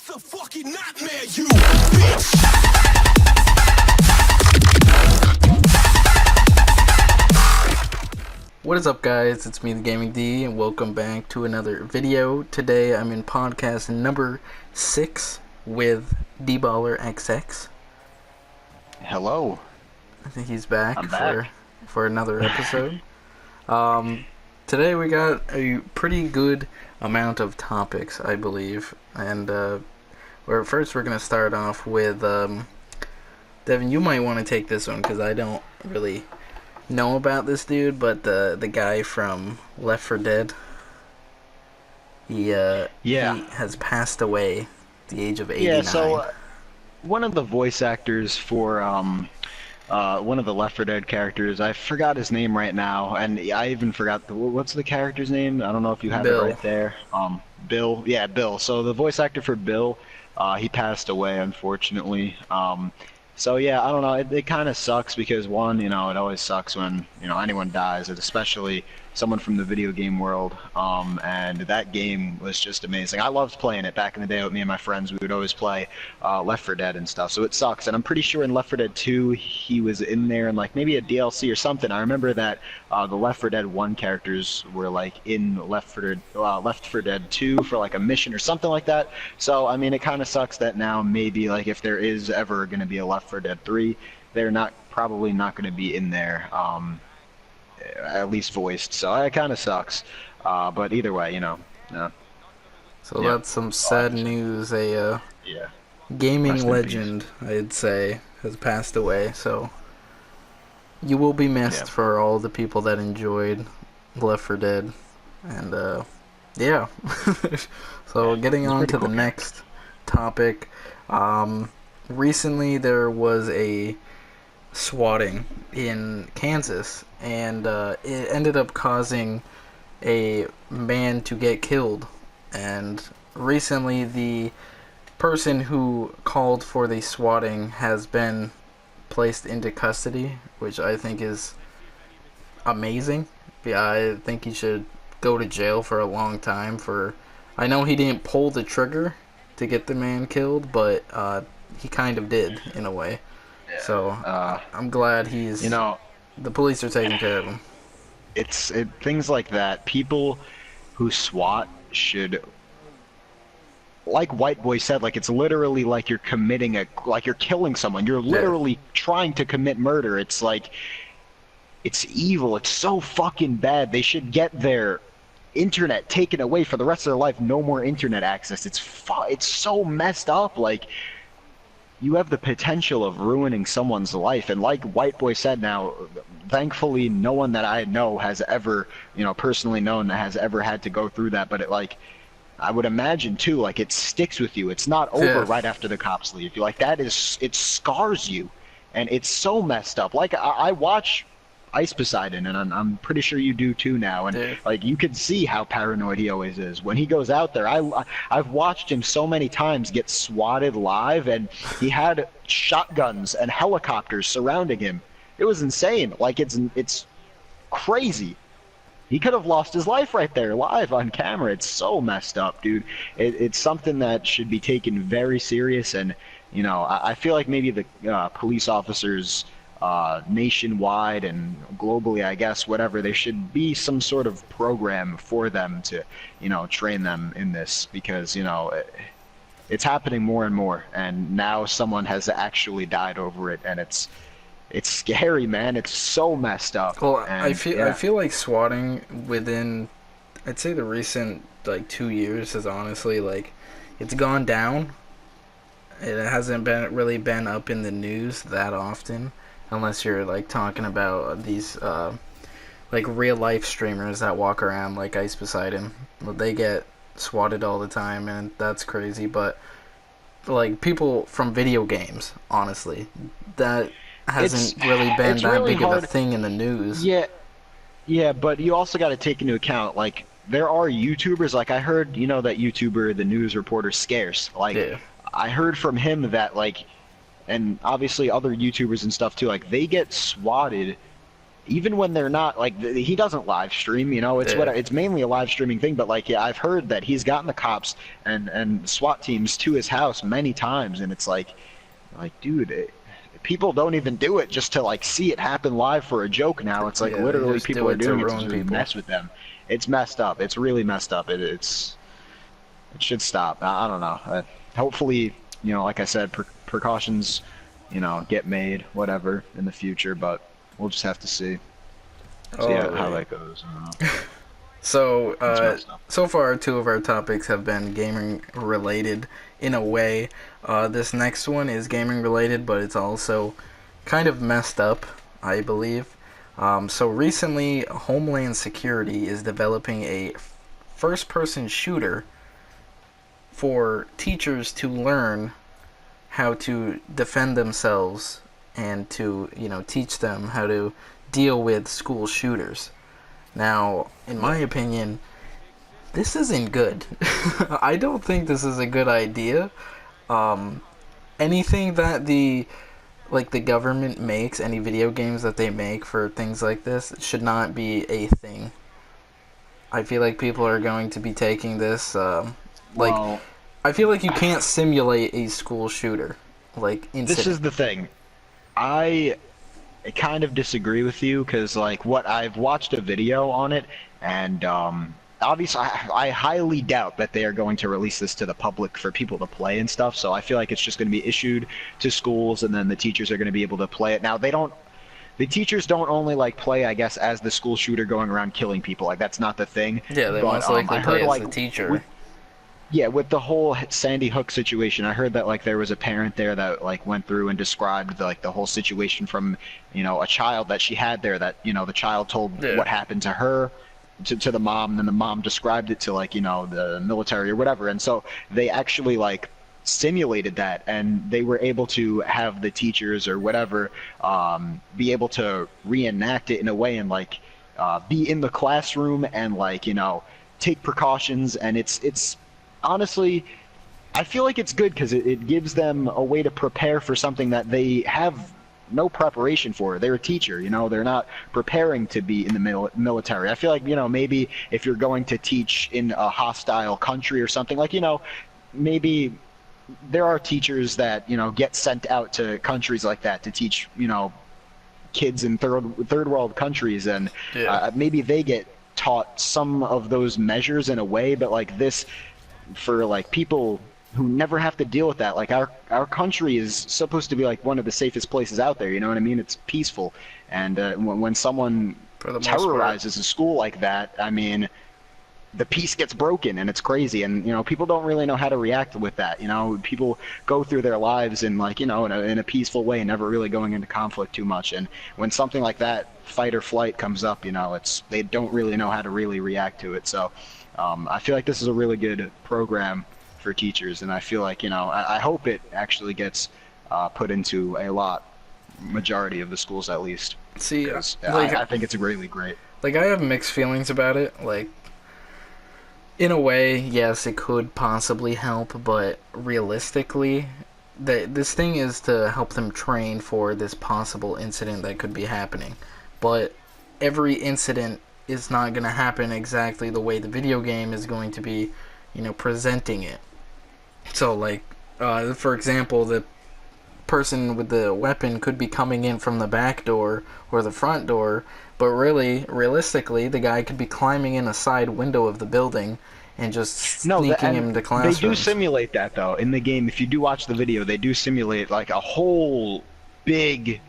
It's a fucking nightmare, you bitch! What is up, guys? It's me, TheGamingD, and welcome back to another video. Today I'm in podcast number 6 with Dballerxx. Hello. I think he's back, I'm back. for another episode. Today we got a pretty good amount of topics, I believe, and first we're going to start off with Devin. You might want to take this one because I don't really know about this dude, but the guy from Left 4 Dead, he has passed away at the age of 89. Yeah, so one of the voice actors for one of the Left 4 Dead characters, I forgot his name right now, and I even forgot what's the character's name? I don't know if you have Bill. it right there. Bill. Yeah, Bill. So the voice actor for Bill, he passed away, unfortunately. So yeah, I don't know. It kind of sucks because one, it always sucks when anyone dies, and especially someone from the video game world. And that game was just amazing. I loved playing it back in the day with me and my friends. We would always play Left 4 Dead and stuff. So it sucks. And I'm pretty sure in Left 4 Dead 2 he was in there in like maybe a DLC or something. I remember that the Left 4 Dead 1 characters were like in Left 4 Dead 2 for like a mission or something like that. So I mean, it kind of sucks that now maybe like if there is ever going to be a Left 4 Dead 3, they're probably not going to be in there. At least voiced, so it kind of sucks. But either way, yeah. So that's some sad news. A gaming legend, I'd say, has passed away. So you will be missed for all the people that enjoyed Left 4 Dead. And yeah. So getting on to the next topic. Recently there was a swatting in Kansas, and it ended up causing a man to get killed. And recently the person who called for the swatting has been placed into custody, which I think is amazing. Yeah, I think he should go to jail for a long time. I know he didn't pull the trigger to get the man killed, but he kind of did in a way. So I'm glad the police are taking care of him. It's things like that. People who SWAT should, like White Boy said, like it's literally like you're like you're killing someone. You're literally trying to commit murder. It's like, it's evil. It's so fucking bad. They should get their internet taken away for the rest of their life. No more internet access. It's so messed up. Like, you have the potential of ruining someone's life. And like White Boy said, now, thankfully, no one that I know has ever, personally known that has ever had to go through that. But I would imagine too, like it sticks with you. It's not over right after the cops leave. It scars you, and it's so messed up. Like I watch Ice Poseidon, and I'm pretty sure you do too now, and like you can see how paranoid he always is when he goes out there. I've watched him so many times get swatted live, and he had shotguns and helicopters surrounding him. It was insane. Like it's crazy. He could have lost his life right there live on camera. It's so messed up, dude. It's something that should be taken very serious, and I feel like maybe the police officers nationwide and globally, I guess, whatever, there should be some sort of program for them to, train them in this, because, it's happening more and more, and now someone has actually died over it, and it's scary, man. It's so messed up. Well, and, I feel like swatting within, I'd say the recent, 2 years has honestly, it's gone down. It hasn't really been up in the news that often. Unless you're talking about these real life streamers that walk around like Ice Poseidon. They get swatted all the time, and that's crazy. But people from video games, honestly, that hasn't really been that big of a thing in the news. Yeah, but you also got to take into account there are YouTubers. I heard that YouTuber, the news reporter Scarce. I heard from him that and obviously other YouTubers and stuff too, they get swatted even when they're not like he doesn't live stream, you know, it's mainly a live streaming thing, but like yeah, I've heard that he's gotten the cops and SWAT teams to his house many times, and it's like dude, people don't even do it just to like see it happen live for a joke now. It's like Yeah, they literally just people do are it to doing it to ruin just people. mess with them. It's messed up. It's really messed up. It should stop. I don't know. Hopefully, you know, like I said, precautions, you know, get made, whatever, in the future. But we'll just have to see how that goes. I don't know. So, It's messed up. so far, two of our topics have been gaming related in a way. This next one is gaming related, but it's also kind of messed up, I believe. So recently, Homeland Security is developing a first-person shooter for teachers to learn how to defend themselves and to, you know, teach them how to deal with school shooters. Now, in my opinion, this isn't good. I don't think this is a good idea. Anything that the government makes, any video games that they make for things like this, should not be a thing. I feel like people are going to be taking this, Well, I feel like you can't simulate a school shooter, incident. this is the thing. I kind of disagree with you because, like, what I've watched a video on it, and obviously, I highly doubt that they are going to release this to the public for people to play and stuff. So I feel like it's just going to be issued to schools, and then the teachers are going to be able to play it. Now, the teachers don't only like play, I guess, as the school shooter going around killing people. Like that's not the thing. Yeah, they But, most likely I play heard, as the teacher. Yeah, with the whole Sandy Hook situation, I heard that like there was a parent there that like went through and described the whole situation from, you know, a child that she had there that, you know, the child told what happened to her to the mom, and then the mom described it to like, you know, the military or whatever. And so they actually like simulated that, and they were able to have the teachers or whatever be able to reenact it in a way and like be in the classroom and like, you know, take precautions. And it's honestly, I feel like it's good because it gives them a way to prepare for something that they have no preparation for. They're a teacher, you know, they're not preparing to be in the military. I feel like, you know, maybe if you're going to teach in a hostile country or something, like, you know, maybe there are teachers that, you know, get sent out to countries like that to teach, you know, kids in third world countries, and maybe they get taught some of those measures in a way, but like this, for like people who never have to deal with that, like our country is supposed to be like one of the safest places out there, you know what I mean? It's peaceful, and when someone terrorizes a school like that, I mean, the peace gets broken, and it's crazy. And you know, people don't really know how to react with that. You know, people go through their lives in like, you know, in a peaceful way, never really going into conflict too much. And when something like that, fight or flight, comes up, you know, they don't really know how to really react to it. So I feel like this is a really good program for teachers, and I feel like, you know, I hope it actually gets put into majority of the schools at least. See, I think it's really great. Like, I have mixed feelings about it. Like, in a way, yes, it could possibly help, but realistically, this thing is to help them train for this possible incident that could be happening. But every incident is not going to happen exactly the way the video game is going to be, you know, presenting it. So, like, for example, the person with the weapon could be coming in from the back door or the front door, but really, realistically, the guy could be climbing in a side window of the building and just sneaking into classrooms. They do simulate that, though, in the game. If you do watch the video, they do simulate, like, a whole big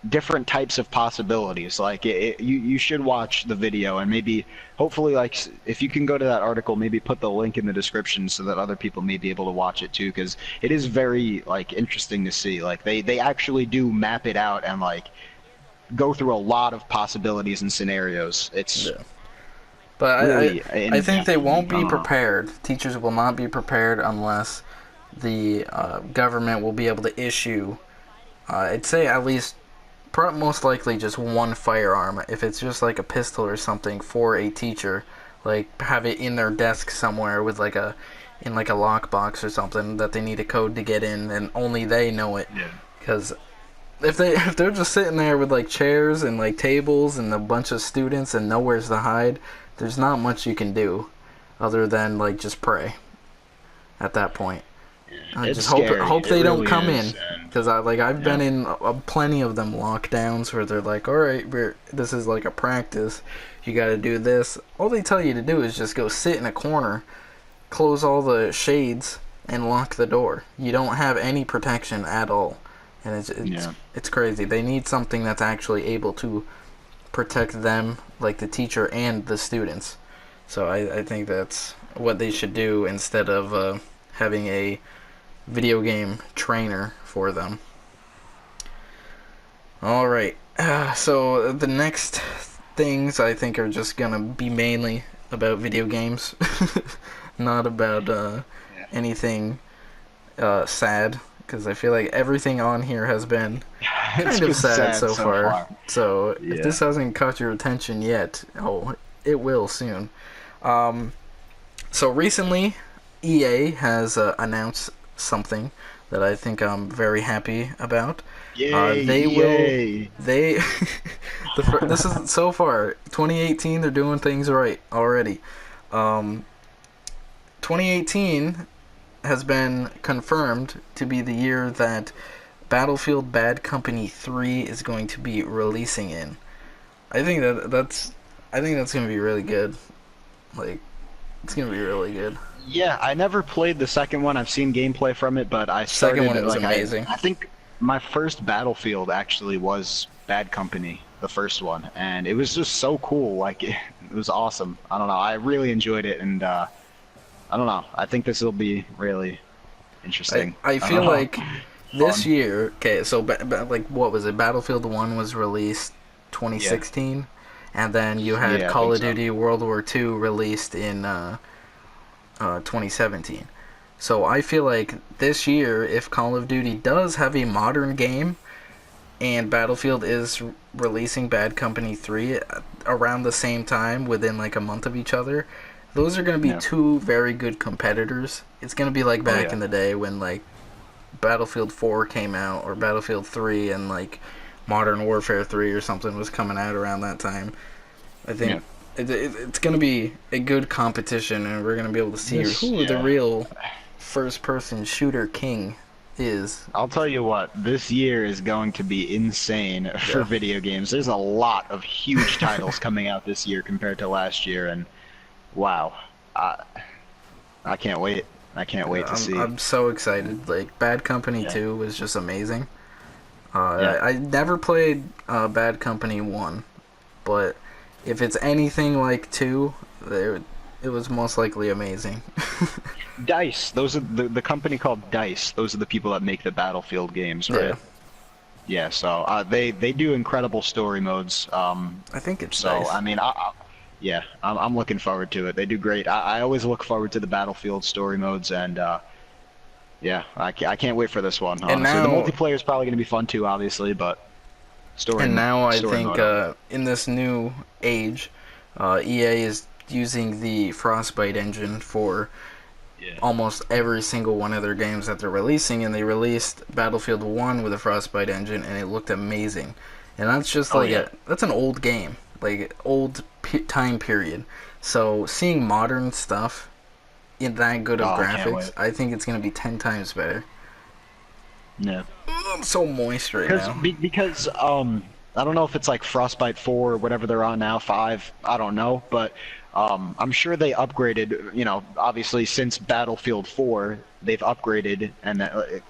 different types of possibilities. Like, you should watch the video, and maybe, hopefully, like, if you can go to that article, maybe put the link in the description so that other people may be able to watch it, too, because it is very, like, interesting to see. Like, they actually do map it out and, like, go through a lot of possibilities and scenarios. It's but really I think they won't be prepared. Teachers will not be prepared unless the government will be able to issue, I'd say at least, most likely just one firearm. If it's just like a pistol or something for a teacher, like have it in their desk somewhere with like in like a lockbox or something that they need a code to get in, and only they know it. Yeah. Because if they're just sitting there with like chairs and like tables and a bunch of students and nowhere's to hide, there's not much you can do other than like just pray at that point. I It's just scary. hope It they don't really come is, in, and because I've been in plenty of them lockdowns where they're like, all right, this is like a practice, you got to do this. All they tell you to do is just go sit in a corner, close all the shades, and lock the door. You don't have any protection at all, and it's crazy. They need something that's actually able to protect them, like the teacher and the students. So I think that's what they should do instead of having a video game trainer for them. Alright, so the next things I think are just gonna be mainly about video games, not about anything sad, because I feel like everything on here has been kind of sad so far. So if this hasn't caught your attention yet, it will soon. So recently, EA has announced something that I think I'm very happy about. Yay! They this is so far 2018. They're doing things right already. 2018 has been confirmed to be the year that Battlefield Bad Company 3 is going to be releasing in. I think that's gonna be really good. Like, it's gonna be really good. Yeah, I never played the second one. I've seen gameplay from it, but I started. Second one was amazing. I think my first Battlefield actually was Bad Company, the first one, and it was just so cool. Like it was awesome. I don't know. I really enjoyed it, and I don't know. I think this will be really interesting. I feel like this year. Okay, so like what was it? Battlefield 1 was released 2016, and then you had Call of Duty World War II released in 2017. So I feel like this year, if Call of Duty does have a modern game and Battlefield is releasing Bad Company 3 around the same time within like a month of each other, those are going to be two very good competitors. It's going to be like back in the day when like Battlefield 4 came out, or Battlefield 3 and like Modern Warfare 3 or something was coming out around that time. I think it's going to be a good competition, and we're going to be able to see who the real first-person shooter king is. I'll tell you what, this year is going to be insane for video games. There's a lot of huge titles coming out this year compared to last year, and wow, I can't wait. I can't wait to see. I'm so excited. Like, Bad Company 2 was just amazing. I never played Bad Company 1, but if it's anything like 2, it was most likely amazing. DICE, those are the company called DICE. Those are the people that make the Battlefield games, right? Yeah, so they do incredible story modes. I think it's so. DICE. I mean, I'm looking forward to it. They do great. I always look forward to the Battlefield story modes, and I can't wait for this one. Honestly, the multiplayer is probably going to be fun too, obviously, but story. And now I think in this new age, EA is using the Frostbite engine for almost every single one of their games that they're releasing, and they released Battlefield 1 with a Frostbite engine, and it looked amazing. And that's just that's an old game, like old time period. So seeing modern stuff in that good of graphics, I think it's going to be 10 times better. Yeah. I'm so moist right now. Because I don't know if it's like Frostbite 4 or whatever they're on now, 5, I don't know, but I'm sure they upgraded, obviously since Battlefield 4, they've upgraded, and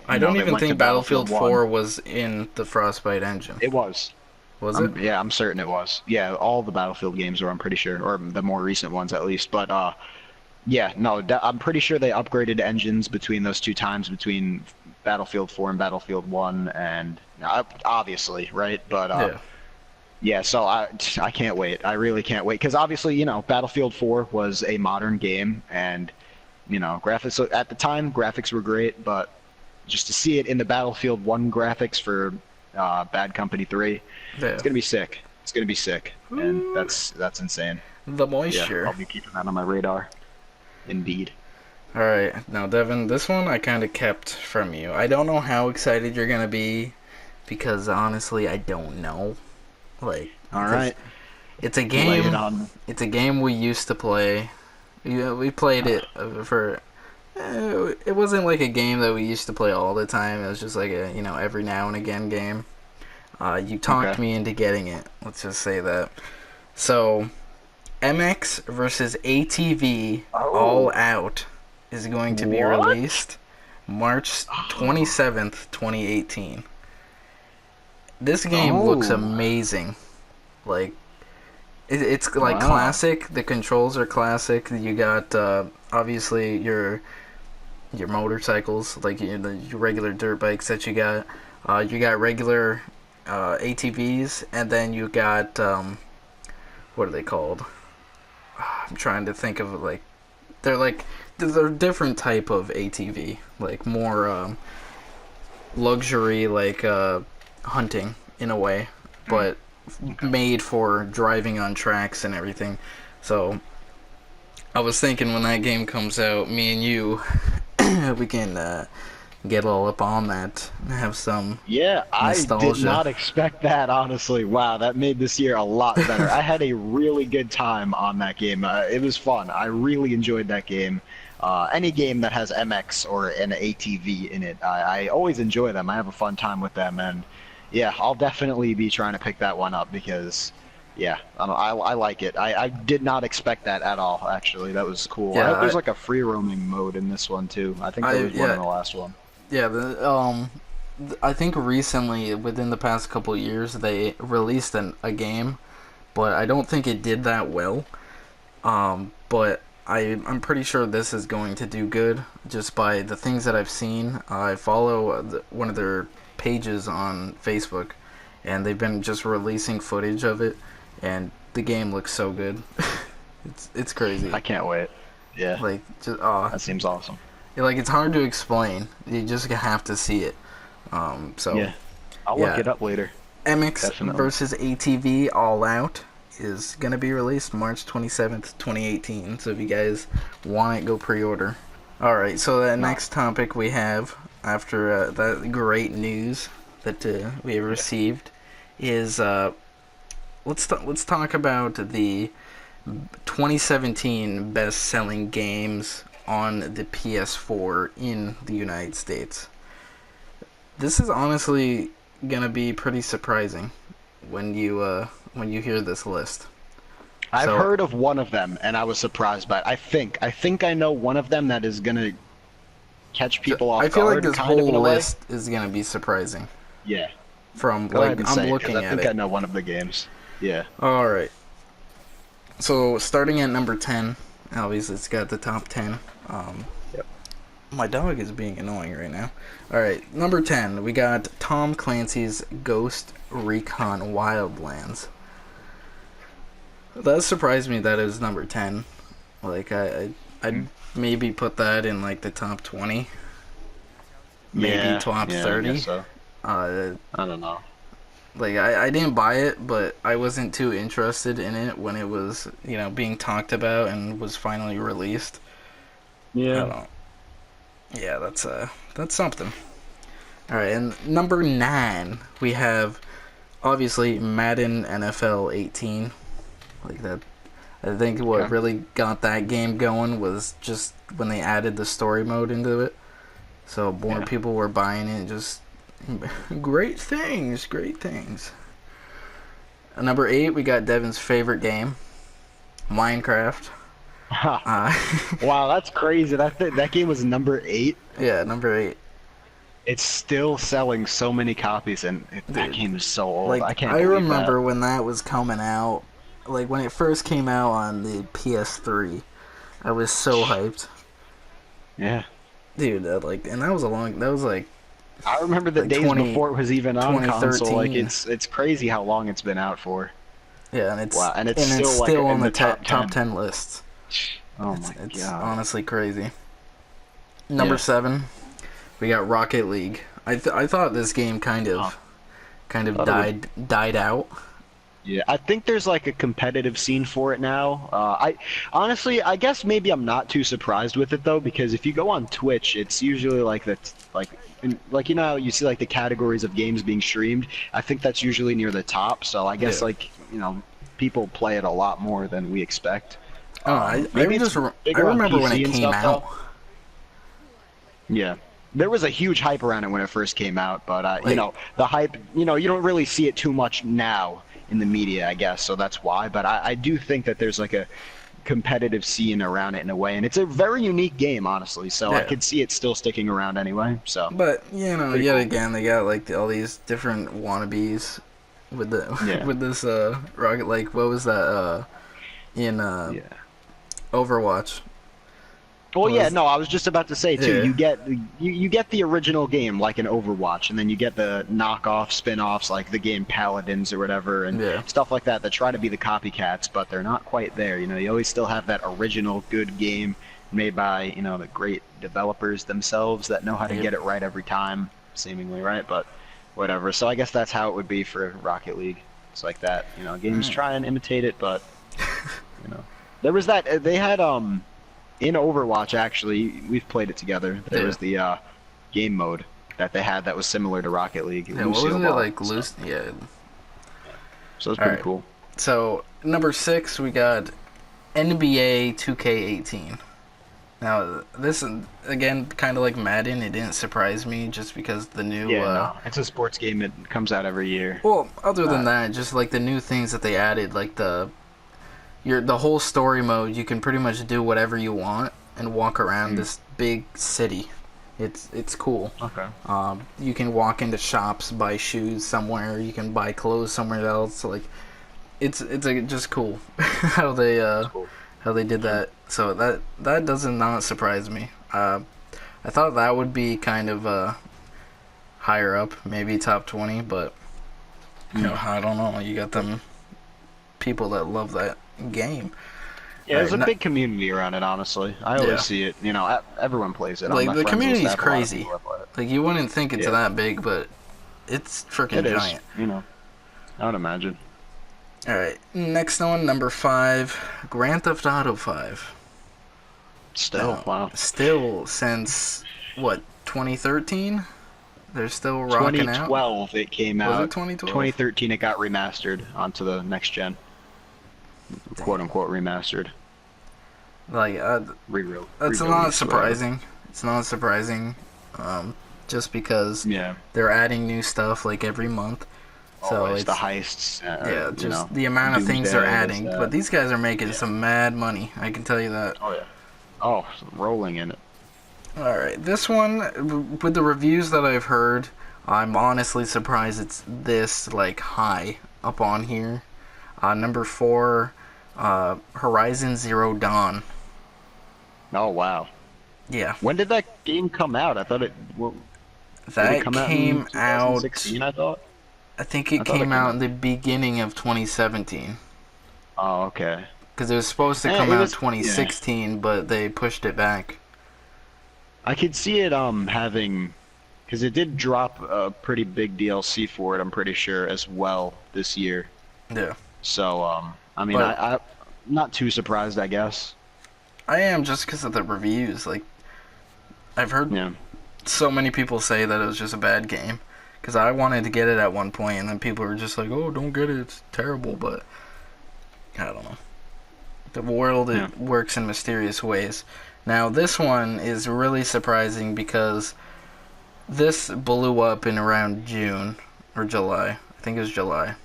I don't even think Battlefield 4 was in the Frostbite engine. It was. Was it? Yeah, I'm certain it was. Yeah, all the Battlefield games were, I'm pretty sure, or the more recent ones at least, but I'm pretty sure they upgraded engines between those two times, between Battlefield 4 and Battlefield 1, and obviously, right? But so I can't wait. I really can't wait, because obviously, Battlefield 4 was a modern game, and graphics at the time, graphics were great, but just to see it in the Battlefield 1 graphics for Bad Company 3, it's gonna be sick. It's gonna be sick, and that's insane. The moisture. Yeah, I'll be keeping that on my radar. Indeed. Alright, now Devin, this one I kind of kept from you. I don't know how excited you're going to be, because honestly, I don't know. Like, All right. it's a Lay it game. on. It's a game we used to play. We played it for. It wasn't like a game that we used to play all the time. It was just like a every now and again game. You talked Okay. me into getting it. Let's just say that. So, MX versus ATV All Oh. Out is going to be What? released March 27th, 2018. This game looks Oh. amazing. Like, it's like Wow. classic. The controls are classic. You got obviously your motorcycles, like your regular dirt bikes that you got. You got regular ATVs, and then you got what are they called? I'm trying to think of it. They're different type of ATV, like more luxury, like hunting in a way, but made for driving on tracks and everything. So I was thinking when that game comes out, me and you, we can get all up on that and have some Yeah, I did nostalgia. not expect that, honestly. Wow, that made this year a lot better. I had a really good time on that game. It was fun. I really enjoyed that game. Any game that has MX or an ATV in it, I always enjoy them. I have a fun time with them, and yeah, I'll definitely be trying to pick that one up because, yeah, I like it. I did not expect that at all, actually. That was cool. I Yeah, hope there's like a free roaming mode in this one, too. I think there was one in yeah, the last one. yeah. I think recently, within the past couple years, they released a game, but I don't think it did that well. But I'm pretty sure this is going to do good just by the things that I've seen. I follow one of their pages on Facebook, and they've been just releasing footage of it, and the game looks so good. It's crazy. I can't wait. Yeah, Like just that seems awesome. like it's hard to explain. You just have to see it. So Yeah, I'll look yeah, it up later. MX Definitely. versus ATV All Out is gonna be released March 27th, 2018. So if you guys want it, go pre-order. All right. So the No. next topic we have after that great news that we have Yeah. received is let's talk about the 2017 best-selling games on the PS4 in the United States. This is honestly gonna be pretty surprising when you hear this list. I've So heard of one of them, and I was surprised by it. I think I know one of them that is gonna catch people I off feel like guard, this kind of in a whole way. list is gonna be surprising. Yeah. From Go ahead like and I'm say it, 'cause looking I at think I it. know one of the games. Yeah. All right. So starting at number 10, obviously it's got the top 10. Um, Yep. my dog is being annoying right now. All right, number 10, we got Tom Clancy's Ghost Recon Wildlands. That surprised me that it was number 10. Like I'd maybe put that in like the top 20, maybe Yeah. top Yeah, I 30. guess so. Uh, I don't know. like I didn't buy it, but I wasn't too interested in it when it was being talked about and was finally released. I Yeah. don't. Yeah, that's something. All right, and number 9 we have obviously Madden NFL 18. Like that, I think what Okay. really got that game going was just when they added the story mode into it. So more Yeah. people were buying it. Just great things, great things. Number 8, we got Devin's favorite game, Minecraft. Ha. Uh, Wow, that's crazy. That game was number 8. yeah, number 8. It's still selling so many copies, and that Dude, game is so old. like I can't I believe that. remember when that was coming out, like when it first came out on the PS3, I was so hyped, Yeah. dude. And that was I remember the like days before it was even on console. Like 2013. it's crazy how long it's been out for. Yeah, Wow, and it's it's still like still on in the the top top 10. 10 lists. Oh It's my it's god. honestly crazy. Number Yeah. 7, we got Rocket League. I thought this game Oh, kind of thought it would. died out. Yeah, I think there's like a competitive scene for it now. I honestly, I guess maybe I'm not too surprised with it though, because if you go on Twitch, it's usually like that, like you know how you see like the categories of games being streamed. I think that's usually near the top. So I guess Yeah. like people play it a lot more than we expect. Oh, I Maybe it's just I bigger on remember when it PC and came stuff out. though. Yeah. There was a huge hype around it when it first came out, but Like, the hype, you don't really see it too much now in the media, I guess, so that's why. But I do think that there's like a competitive scene around it in a way, and it's a very unique game, honestly. So I yeah. could see it still sticking around anyway. So But pretty yet cool. again, they got like all these different wannabes with the Yeah, with this rocket. Like, what was that in yeah. Overwatch? Well, yeah, Was no, I was just about to say too. yeah, You get the original game like in Overwatch, and then you get the knockoff spin-offs like the game Paladins or whatever, and yeah, stuff like that that try to be the copycats, but they're not quite there. You always still have that original good game made by the great developers themselves that know how to yep. get it right every time, seemingly right. But whatever. So I guess that's how it would be for Rocket League. It's like that. Games Alright. try and imitate it, but there was that they had in Overwatch, actually, we've played it together. There Yeah. was the game mode that they had that was similar to Rocket League. Yeah, what Lucio was it Ball. like? Loose. Yeah. So it's All pretty right. cool. So number 6, we got NBA 2K18. Now this again, kind of like Madden, it didn't surprise me just because the new. Yeah, no, it's a sports game. It comes out every year. Well, other than that, just like the new things that they added, like the whole story mode, you can pretty much do whatever you want and walk around this big city. It's cool. Okay. You can walk into shops, buy shoes somewhere. You can buy clothes somewhere else. Like, it's just cool how they Cool. how they did that. So that does not surprise me. I thought that would be kind of higher up, maybe top 20, but I don't know. You got them people that love that game. Yeah, there's Alright, a big community around it. Honestly, I always Yeah. see it. Everyone plays it. On like my the friends list, community's I have a lot of crazy. people that play it. Like, you wouldn't think it's Yeah. that big, but it's freaking It is. giant. I would imagine. All right, next one, number 5, Grand Theft Auto 5. Still, Now, wow. Still since what, 2013? They're still rocking out. 2012 it came Was out. it 2012? 2013 it got remastered onto the next gen. Quote unquote remastered. Like, that's not surprising. It's not surprising, just because Yeah. they're adding new stuff like every month. So Always it's the heists. yeah, just the amount of things they're Doomsday, adding. this, that. But these guys are making some mad money. I can tell you that. Oh yeah. Oh, rolling in it. All right, this one, with the reviews that I've heard, I'm honestly surprised it's this like high up on here. Number 4, Horizon Zero Dawn. Oh wow. Yeah, When did that game come out? I thought it. Did that it come out came in 2016, I thought. I think it I thought it came came out out- in the beginning of 2017. Oh okay. Because it was supposed to Eh, come it out was- 2016, but they pushed it back. I could see it having, because it did drop a pretty big DLC for it. I'm pretty sure as well this year. Yeah. So I mean But- I'm not too surprised, I guess. I am, just because of the reviews. Like, I've heard Yeah. so many people say that it was just a bad game. Because I wanted to get it at one point, and then people were just like, "Oh, don't get it, it's terrible." But I don't know. The world, Yeah. it works in mysterious ways. Now, this one is really surprising because this blew up in around June or July. I think it was July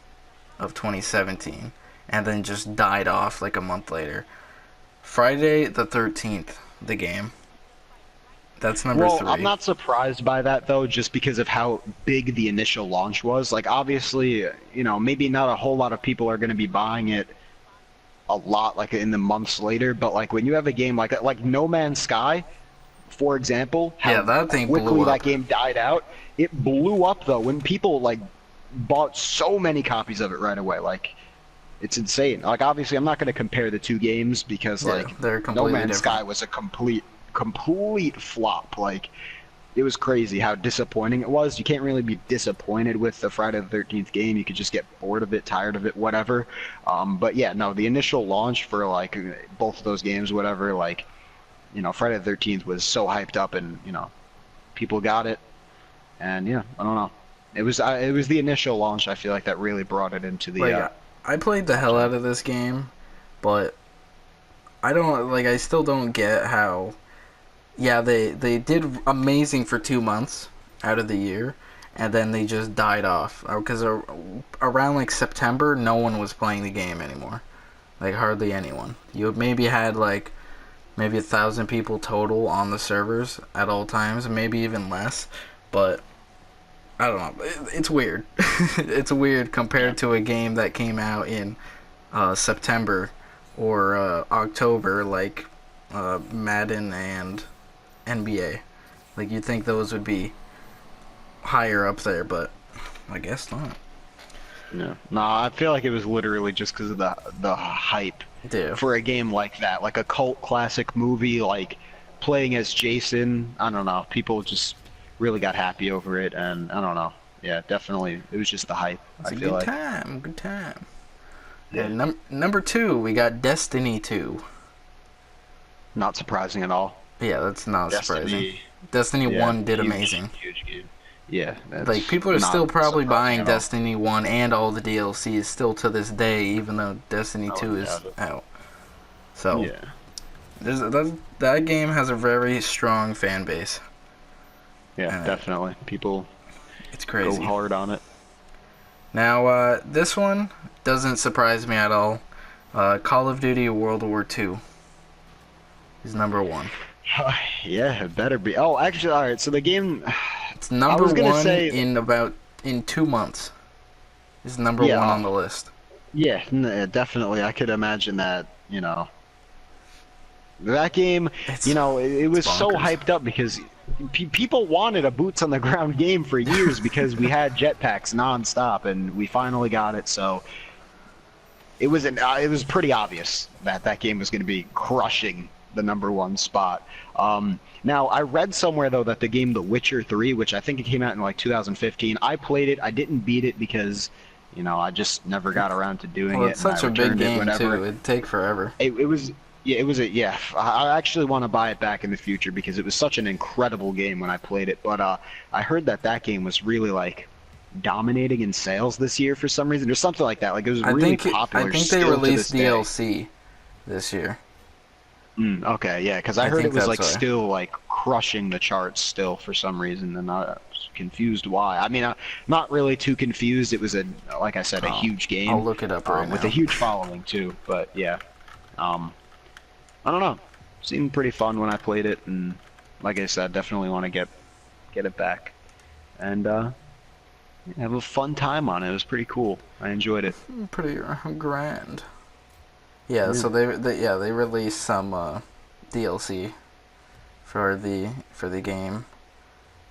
of 2017, and then just died off like a month later. Friday the 13th, the game. That's number 3. I'm not surprised by that though, just because of how big the initial launch was. Like obviously, maybe not a whole lot of people are going to be buying it a lot like in the months later, but like when you have a game like that, like No Man's Sky, for example, how Yeah, that thing blew quickly up. that game died out. It blew up though when people like bought so many copies of it right away. Like it's insane. Like obviously, I'm not going to compare the two games because Yeah, like they're No completely Man's different. Sky was a complete flop. Like it was crazy how disappointing it was. You can't really be disappointed with the Friday the 13th game. You could just get bored of it, tired of it, whatever. But yeah, no, the initial launch for like both of those games, whatever, like, you know, Friday the 13th was so hyped up, and you know, people got it, and yeah, I don't know. It was the initial launch, I feel like, that really brought it into the. Like, I played the hell out of this game, but I still don't get how. Yeah, they did amazing for 2 months out of the year, and then they just died off. Because around like September, no one was playing the game anymore. Like, hardly anyone. You maybe had like maybe 1,000 people total on the servers at all times, maybe even less. But I don't know. It's weird. It's weird compared to a game that came out in September or October, like Madden and NBA. Like, you'd think those would be higher up there, but I guess not. Yeah. No, I feel like it was literally just because of the hype for a game like that, like a cult classic movie, like playing as Jason. I don't know. People just really got happy over it, and I don't know. Yeah, definitely, it was just the hype. It's I a feel good like. time. Good time. Yeah. And number 2, we got Destiny 2. Not surprising at all. Yeah, that's not surprising. Destiny Yeah, 1 did huge, amazing. Huge game. Yeah. Like, people are not still probably surprising buying at all. Destiny 1 and all the DLCs still to this day, even though Destiny 2 is out. So, Yeah. that game has a very strong fan base. Yeah, definitely. People It's crazy. go hard on it. Now, this one doesn't surprise me at all. Call of Duty World War II is number 1. Yeah, it better be. Oh, actually, all right. So the game. It's number 1 in 2 months. Is number 1 on the list. Yeah, definitely. I could imagine that. You know, that game. It was so hyped up because people wanted a boots on the ground game for years because we had jetpacks nonstop, and we finally got it. So it was pretty obvious that game was going to be crushing the number 1 spot. Now, I read somewhere, though, that the game The Witcher 3, which I think it came out in like 2015, I played it. I didn't beat it because, I just never got around to doing it. It's such a big game, too. It'd take forever. Yeah. I actually want to buy it back in the future because it was such an incredible game when I played it. But I heard that game was really, like, dominating in sales this year for some reason. Or something like that. Like, it was really popular. I think they released DLC this year. Okay, yeah, because I heard it was still like crushing the charts still for some reason, and I was confused why. I mean, not really too confused. It was like I said, a huge game. I'll look it up right now. With a huge following too. But yeah, I don't know. Seemed pretty fun when I played it, and like I said, definitely want to get it back, and have a fun time on it. It was pretty cool. I enjoyed it. Pretty grand. Yeah, so they released some DLC for the game.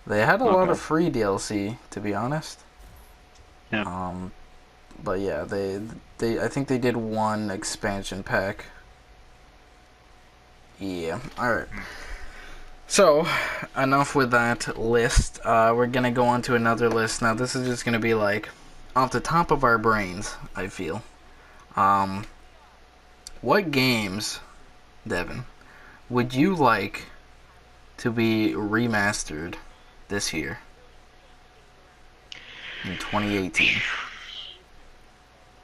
They had a lot of free DLC, to be honest. Yeah. But yeah, I think they did 1 expansion pack. Yeah. All right. So, enough with that list. We're gonna go on to another list now. This is just gonna be like off the top of our brains, I feel. What games, Devin, would you like to be remastered this year in 2018?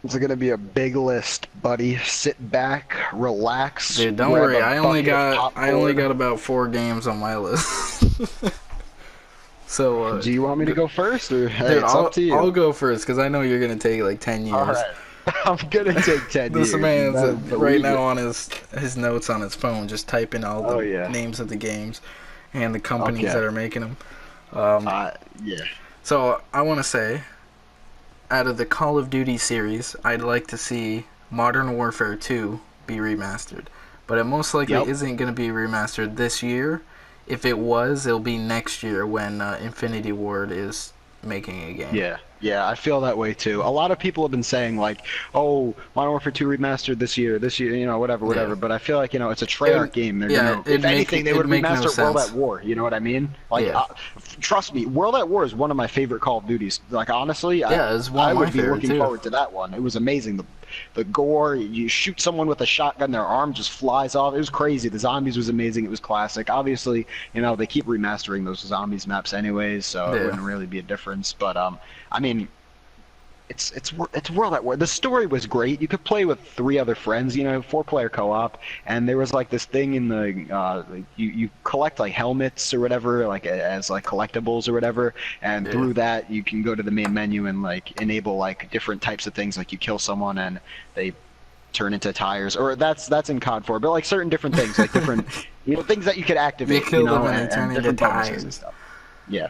It's going to be a big list, buddy. Sit back, relax. Dude, don't worry. I only got about 4 games on my list. So, do you want me to go first, or hey, dude, it's up to you? I'll go first because I know you're gonna take like 10 years. All right. I'm gonna take 10 years. This man's right now on his notes on his phone, just typing all the names of the games and the companies that are making them. Yeah. So I want to say, out of the Call of Duty series, I'd like to see Modern Warfare 2 be remastered, but it most likely isn't going to be remastered this year. If it was, it'll be next year when Infinity Ward is making a game. Yeah. Yeah, I feel that way too. A lot of people have been saying like, "Oh, Modern Warfare 2 remastered this year, you know, whatever, Yeah. whatever." But I feel like, you know, it's a It Treyarch would, game. They're yeah, gonna, if anything, they would it'd make no remaster World at sense. War. You know what I mean? Like, Yeah. trust me, World at War is one of my favorite Call of Duties. Like, honestly, Yeah, it's one I of my would be favorite looking too. forward to that one. It was amazing. The gore, you shoot someone with a shotgun, their arm just flies off. It was crazy. The zombies was amazing. It was classic. Obviously, you know, they keep remastering those zombies maps anyways, so it Yeah. wouldn't really be a difference. But I mean, it's World at War. The story was great. You could play with 3 other friends, you know, 4-player co-op, and there was like this thing in the like, you collect like helmets or whatever, like as like collectibles or whatever, and Yeah. through that you can go to the main menu and like enable like different types of things, like you kill someone and they turn into tires, or that's in COD 4, but like certain different things, like different you know things that you could You activate, kill them and they and turn into different bonuses and tires. stuff. Yeah.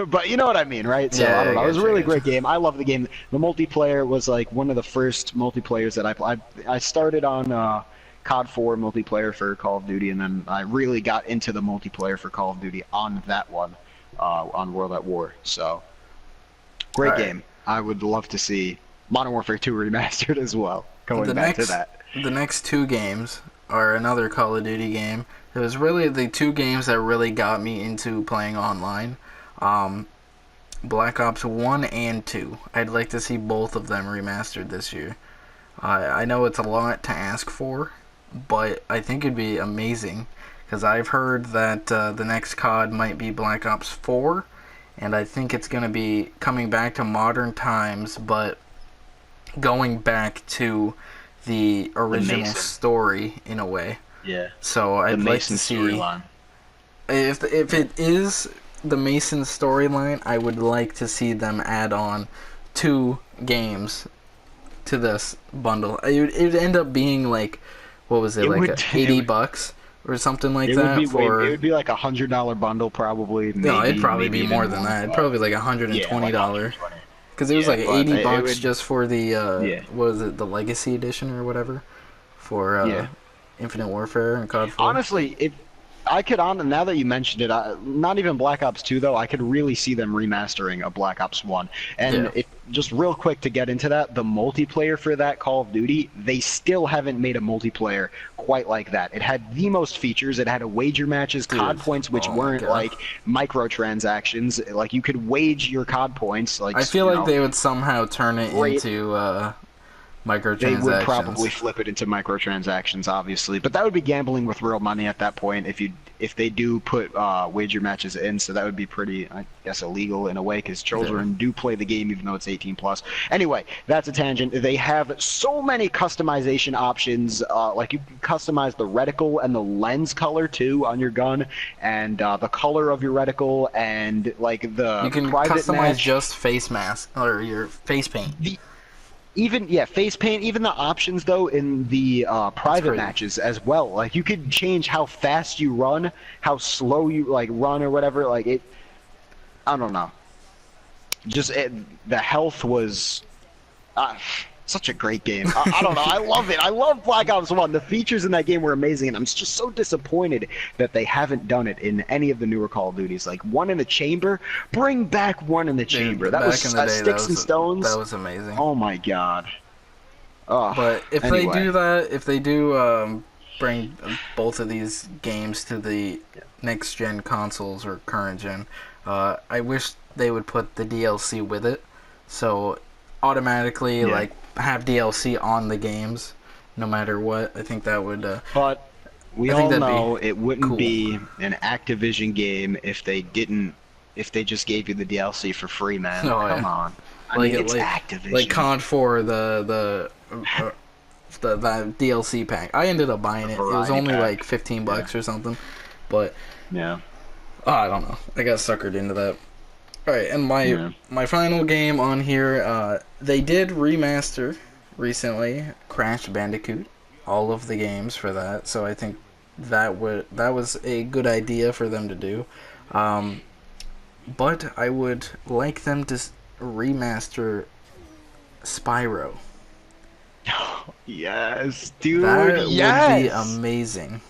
But you know what I mean, right? So Yeah, I don't know. It was a I really got you. great game. I love the game. The multiplayer was like one of the first multiplayers that I started on COD 4 multiplayer for Call of Duty, and then I really got into the multiplayer for Call of Duty on that one, on World at War. So great Alright. game. I would love to see Modern Warfare 2 remastered as well. Going The back to next that. the next two games are another Call of Duty game. It was really the two games that really got me into playing online. Um, Black Ops 1 and 2. I'd like to see both of them remastered this year. I know it's a lot to ask for, but I think it'd be amazing because I've heard that the next COD might be Black Ops 4, and I think it's going to be coming back to modern times, but going back to the original Mason. story in a way. Yeah. So The I'd like Mason to see storyline. if it is the Mason storyline, I would like to see them add on 2 games to this bundle. It would end up being like, what was it, It like would- $80 or something like It would that be for. it would be like $100 bundle probably. Maybe, No, it'd probably maybe be even more than that. It'd probably be like $120. Yeah, like 120. Because it was Yeah, like but it $80 would- just for the Yeah. what was it, the Legacy Edition or whatever, for Yeah. Infinite Warfare and COD 4. Honestly, if I could now that you mentioned it, not even Black Ops 2 though, I could really see them remastering a Black Ops 1. And Yeah. just real quick to get into that, the multiplayer for that Call of Duty, they still haven't made a multiplayer quite like that. It had the most features. It had a wager matches, Dude, COD points, which oh my weren't God. like microtransactions. Like you could wage your COD points. Like I feel you like know, they would somehow turn it Great. into They microtransactions. would probably flip it into microtransactions, obviously, but that would be gambling with real money at that point. If they do put wager matches in, so that would be pretty, I guess, illegal in a way because children do play the game even though it's 18 plus. Anyway, that's a tangent. They have so many customization options. Like you can customize the reticle and the lens color too on your gun, and the color of your reticle, and like the You can private customize match. just face mask or your face paint. Face paint, even the options though in the private crazy. matches as well. Like you could change how fast you run, how slow you like run or whatever. Like it, I don't know. Just the health was such a great game. I don't know. I love it. I love Black Ops 1. The features in that game were amazing, and I'm just so disappointed that they haven't done it in any of the newer Call of Duties. Like one in the chamber, bring back one in the chamber. That back was in the day, Sticks and Stones. That was amazing. Oh my god. Oh, But if anyway. they do that, if they do bring both of these games to the next gen consoles or current gen, I wish they would put the DLC with it, so automatically like have DLC on the games, no matter what. I think that would. But we I think all that'd know be it wouldn't cool. be an Activision game if they didn't. If they just gave you the DLC for free, man. Oh, Come yeah. on. I Like mean, it- it's like- Activision. Like COD 4, the DLC pack. I ended up buying it. It was Variety only pack. like $15 or something, but. Yeah. I don't know. I got suckered into that. Alright, and Yeah. my final game on here, they did remaster recently Crash Bandicoot, all of the games for that, so I think that was a good idea for them to do. But I would like them to remaster Spyro. Yes, dude. That yes. would be amazing.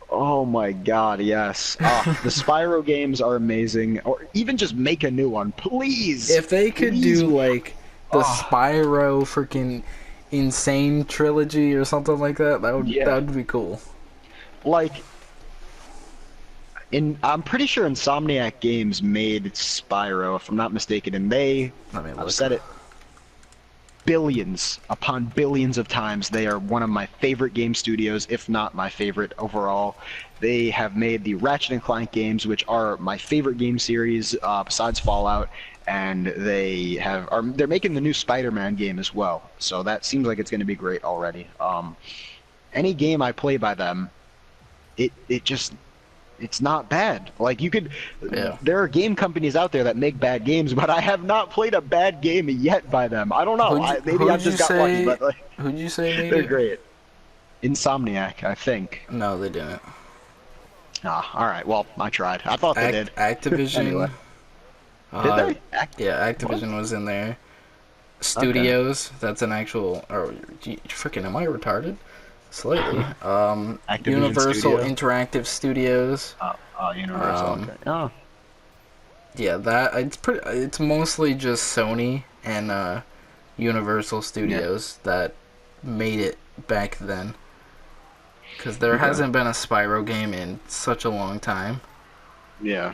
Oh my God, yes. Ah, the Spyro games are amazing. Or even just make a new one, please. If they could Please. do like the Ah, Spyro freaking insane trilogy or something like that, that yeah. would be cool. Like, I'm pretty sure Insomniac Games made Spyro, if I'm not mistaken, and Let me I've look. said it billions upon billions of times. They are one of my favorite game studios, if not my favorite overall. They have made the Ratchet and Clank games, which are my favorite game series besides Fallout, and they're making the new Spider-Man game as well. So that seems like it's going to be great already. Any game I play by them, it just it's not bad. Like Yeah. there are game companies out there that make bad games, but I have not played a bad game yet by them. I don't know. Maybe I've just got lucky, but like, Who'd you say made they're it? great. Insomniac, I think. No, they didn't. Ah, all right. Well, I tried. I thought they did. Anyway, Activision. did Uh, they? yeah, What? Activision was in there. Okay. Studios. That's an actual. Oh, freaking! Am I retarded? Slightly. Activision Universal Studio. Interactive Studios. Universal. Um, Okay. Oh, yeah, that it's pretty. It's mostly just Sony and Universal yeah. Studios that made it back then. Because there Okay. hasn't been a Spyro game in such a long time. Yeah.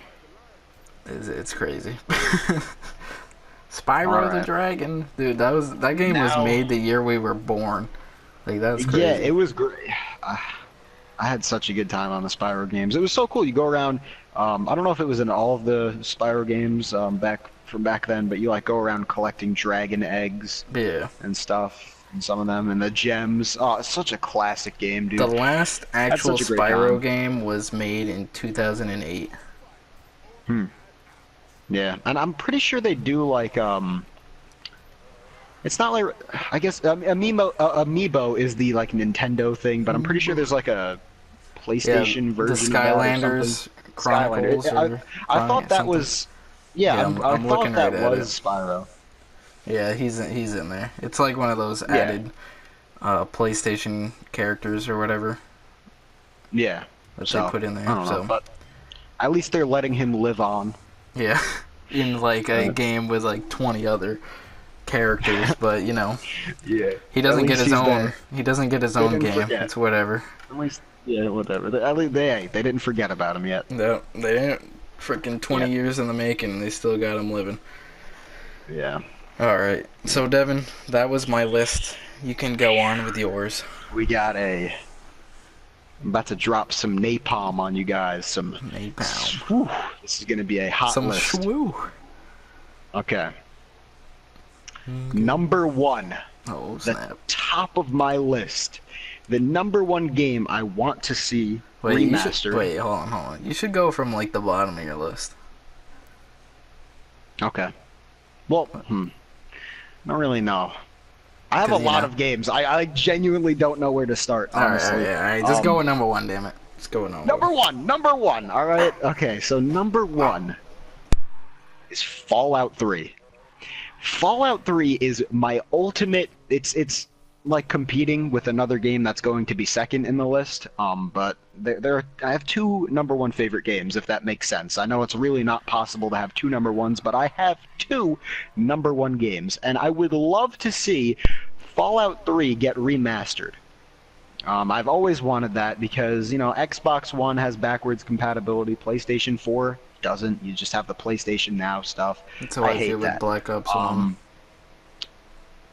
It's crazy. All Spyro the right. Dragon, dude. That game was Now. made the year we were born. Like that's Yeah, it crazy. was great. I had such a good time on the Spyro games. It was so cool. You go around. I don't know if it was in all of the Spyro games back then, but you like go around collecting dragon eggs Yeah. and stuff, and some of them, and the gems. Oh, it's such a classic game, The dude. last Had actual such a great Spyro time. game was made in 2008. Hmm. Yeah, and I'm pretty sure they do like It's not like I guess Amiibo is the like Nintendo thing, but I'm pretty sure there's like a Yeah, PlayStation the version of that or something. Skylanders Skylander. Chronicles or I thought that something. was yeah, Yeah, I I'm looking thought right that at it. was Spyro. Yeah, he's in there. It's like one of those Yeah, added PlayStation characters or whatever yeah. that they So put in I there. don't know, So but at least they're letting him live on. yeah, in like a But game with like 20 other characters, but you know yeah, he at doesn't get least his he's own. there. He doesn't get his They own didn't game. forget. It's whatever. At least yeah, whatever. At least they didn't forget about him yet. No, they didn't. Freaking 20 Yeah, years in the making, they still got him living. yeah. All right, so Devin, that was my list. You can go on with yours. We got a. I'm about to drop some napalm on you guys. Napalm. Whew, this is gonna be a hot Some list. shwoo. Okay. Number one, Oh the snap! top of my list, the number one game I want to see remastered. Wait, hold on. You should go from like the bottom of your list. Okay. Well, I don't really know. I have a 'Cause, you lot know. of games. I genuinely don't know where to start, honestly. All right. Just go with number one, damn it. Just go with number one. Number one. All right. Okay, so number one is Fallout 3. Fallout 3 is my ultimate. It's like competing with another game that's going to be second in the list. But I have two number one favorite games, if that makes sense. I know it's really not possible to have two number ones, but I have two number one games, and I would love to see Fallout 3 get remastered. I've always wanted that because, Xbox One has backwards compatibility, PlayStation 4 doesn't. You just have the PlayStation Now stuff. That's how I hate feel with that. Black Ops 1.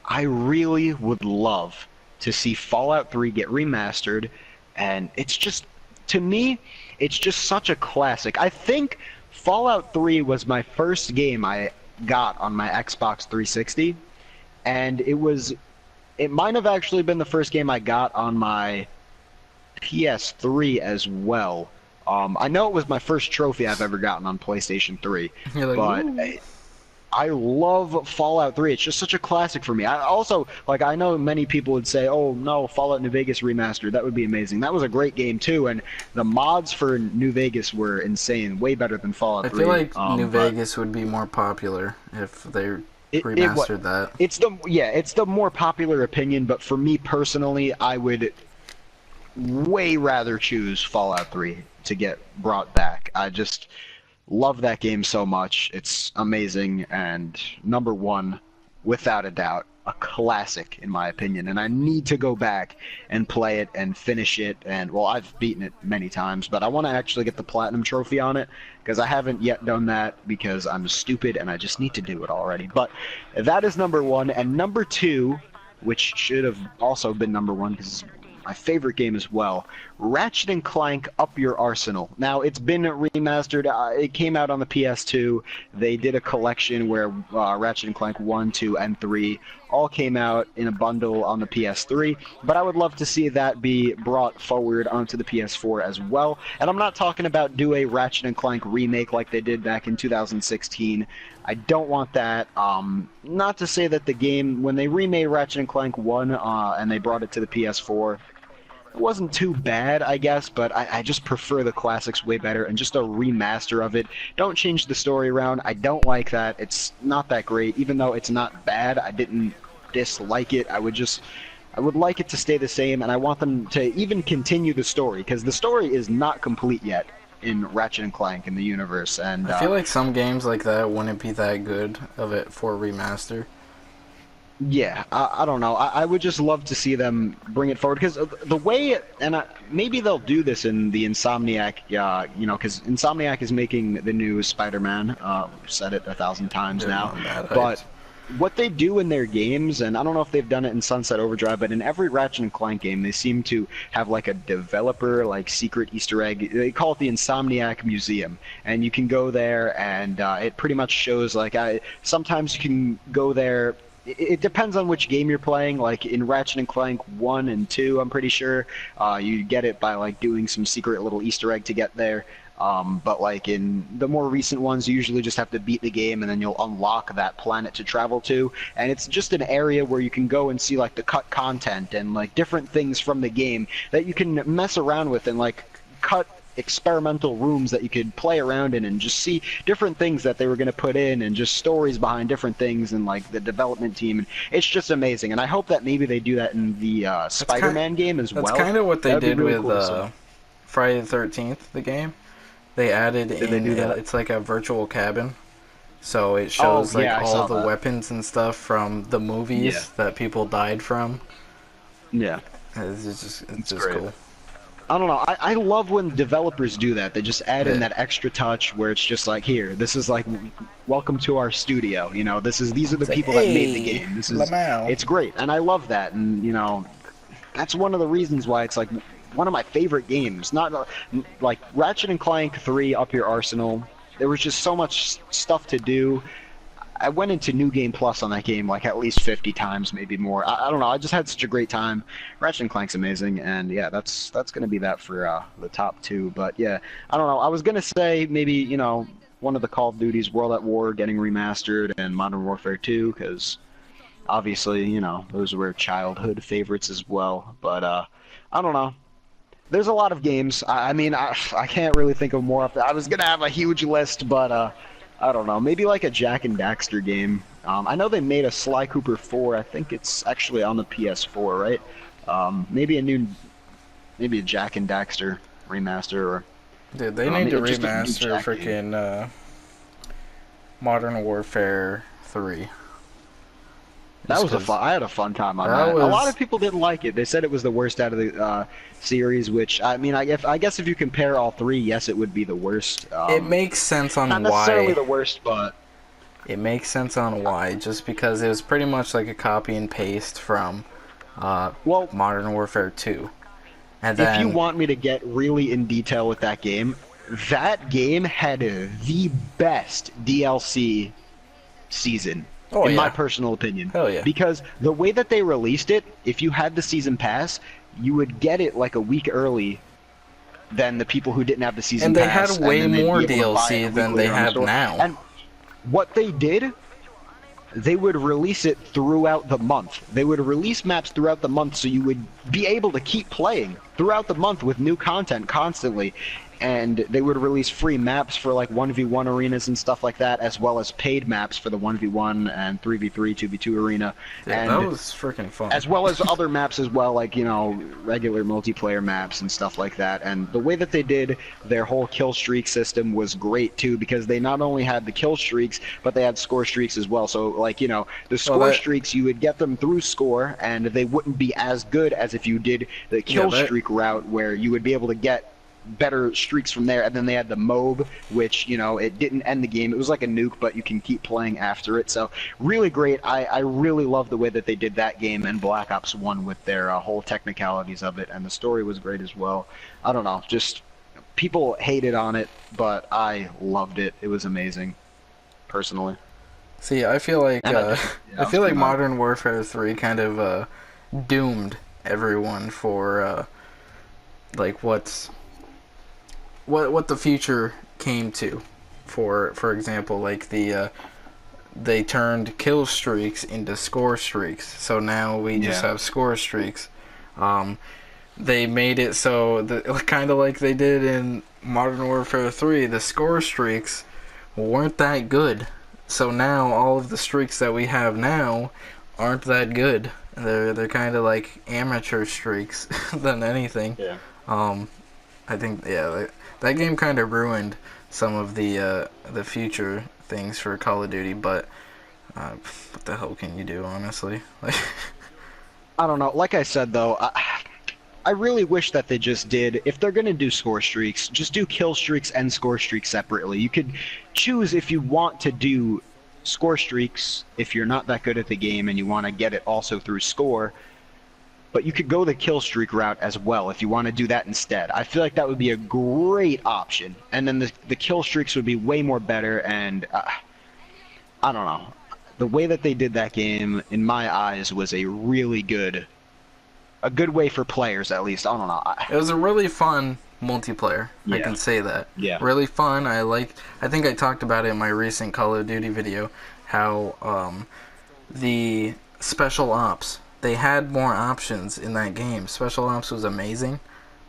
I really would love to see Fallout 3 get remastered, and it's just, to me, it's just such a classic. I think Fallout 3 was my first game I got on my Xbox 360, and it might have actually been the first game I got on my PS3 as well. I know it was my first trophy I've ever gotten on PlayStation 3, You're like, but "Ooh." I love Fallout 3. It's just such a classic for me. I also, I know many people would say, oh, no, Fallout New Vegas remastered. That would be amazing. That was a great game, too, and the mods for New Vegas were insane. Way better than Fallout I 3. feel like New but Vegas would be more popular if they it remastered that. it's the more popular opinion, but for me personally, I would way rather choose Fallout 3 to get brought back. I just love that game so much. It's amazing and number one, without a doubt, a classic in my opinion. And I need to go back and play it and finish it. And well, I've beaten it many times, but I want to actually get the platinum trophy on it because I haven't yet done that because I'm stupid and I just need to do it already. But that is number one, and number two, which should have also been number one because it's my favorite game as well, Ratchet and Clank Up Your Arsenal. Now, it's been remastered. It came out on the PS2. They did a collection where Ratchet and Clank 1, 2, and 3 all came out in a bundle on the PS3, but I would love to see that be brought forward onto the PS4 as well. And I'm not talking about do a Ratchet and Clank remake like they did back in 2016. I don't want that. Not to say that the game, when they remade Ratchet and Clank 1 and they brought it to the PS4, it wasn't too bad, I guess, but I just prefer the classics way better, and just a remaster of it. Don't change the story around. I don't like that. It's not that great. Even though it's not bad, I didn't dislike it. I would like it to stay the same, and I want them to even continue the story, because the story is not complete yet in Ratchet and Clank in the universe. And I feel like some games like that wouldn't be that good of it for a remaster. Yeah, I don't know. I would just love to see them bring it forward, because the way, and maybe they'll do this in the Insomniac, because Insomniac is making the new Spider-Man. Said it 1,000 times now, but what they do in their games, and I don't know if they've done it in Sunset Overdrive, but in every Ratchet and Clank game, they seem to have like a developer, like secret Easter egg. They call it the Insomniac Museum, and you can go there, and it pretty much shows like sometimes you can go there. It depends on which game you're playing. Like in Ratchet and Clank 1 and 2, I'm pretty sure you get it by like doing some secret little Easter egg to get there. But like in the more recent ones, you usually just have to beat the game and then you'll unlock that planet to travel to. And it's just an area where you can go and see like the cut content and like different things from the game that you can mess around with and like cut experimental rooms that you could play around in and just see different things that they were going to put in and just stories behind different things and like the development team. And it's just amazing. And I hope that maybe they do that in the Spider-Man game as well. That's kind of what they did really with cool, Friday the 13th, the game. They added Did they do that? It's like a virtual cabin. So it shows all the weapons and stuff from the movies that people died from. Yeah. It's just great. cool. I don't know. I love when developers do that. They just add in that extra touch where it's just like, here, this is like, welcome to our studio. These are the people that made the game. It's great, and I love that. And that's one of the reasons why it's like one of my favorite games. Not like Ratchet and Clank 3 Up Your Arsenal. There was just so much stuff to do. I went into New Game Plus on that game like at least 50 times, maybe more. I don't know. I just had such a great time. Ratchet and Clank's amazing, and yeah, that's gonna be that for the top two. But yeah, I don't know. I was gonna say maybe one of the Call of Duties, World at War, getting remastered, and Modern Warfare 2, because obviously those were childhood favorites as well. But I don't know. There's a lot of games. I mean, I can't really think of more. I was gonna have a huge list, but I don't know. Maybe like a Jack and Daxter game. I know they made a Sly Cooper 4. I think it's actually on the PS4, right? Maybe a Jack and Daxter remaster, or dude, they need to remaster freaking Modern Warfare 3. That was I had a fun time on that. A lot of people didn't like it. They said it was the worst out of the series, which I mean, I guess if you compare all three, yes, it would be the worst. It makes sense on not why. Not necessarily the worst, but it makes sense on why. Just because it was pretty much like a copy and paste from Modern Warfare 2. And then, if you want me to get really in detail with that game had the best DLC season. In my personal opinion. Hell yeah. Because the way that they released it, if you had the season pass, you would get it like a week early than the people who didn't have the season pass. And they had way more DLC than they have now. And what they did, they would release it throughout the month. They would release maps throughout the month so you would be able to keep playing throughout the month with new content constantly. and they would release free maps for like 1v1 arenas and stuff like that, as well as paid maps for the 1v1 and 3v3, 2v2 arena. Yeah, And that was freaking fun. as well as other maps as well, like, you know, regular multiplayer maps and stuff like that. And the way that they did their whole kill streak system was great too, because they not only had the kill streaks, but they had score streaks as well. So, like, you know, the score streaks, you would get them through score, and they wouldn't be as good as if you did the kill streak route, where you would be able to get better streaks from there. And then they had the MOB, which, you know, it didn't end the game. It was like a nuke, but you can keep playing after it. So really great. I really love the way that they did that game and Black Ops 1 with their whole technicalities of it, and the story was great as well. I don't know, just people hated on it, but I loved it. It was amazing, personally. See, I feel like I feel like Modern Warfare 3 kind of doomed everyone for like what the future came to. For example, like they turned kill streaks into score streaks, so now we just have score streaks. They made it so that, kind of like they did in Modern Warfare 3, the score streaks weren't that good. So now all of the streaks that we have now aren't that good. They're kind of like amateur streaks than anything. Yeah. I think that game kind of ruined some of the future things for Call of Duty, but what the hell can you do, honestly? Like, I don't know. Like I said, though, I really wish that they just did, if they're going to do score streaks, just do kill streaks and score streaks separately. You could choose if you want to do score streaks if you're not that good at the game and you want to get it also through score, but you could go the kill streak route as well if you want to do that instead. I feel like that would be a great option, and then the kill streaks would be way more better. And I don't know, the way that they did that game, in my eyes, was a really good way for players, at least. I don't know. It was a really fun multiplayer. Yeah. I can say that. Yeah. Really fun. I think I talked about it in my recent Call of Duty video, how the special ops, they had more options in that game. Special ops was amazing.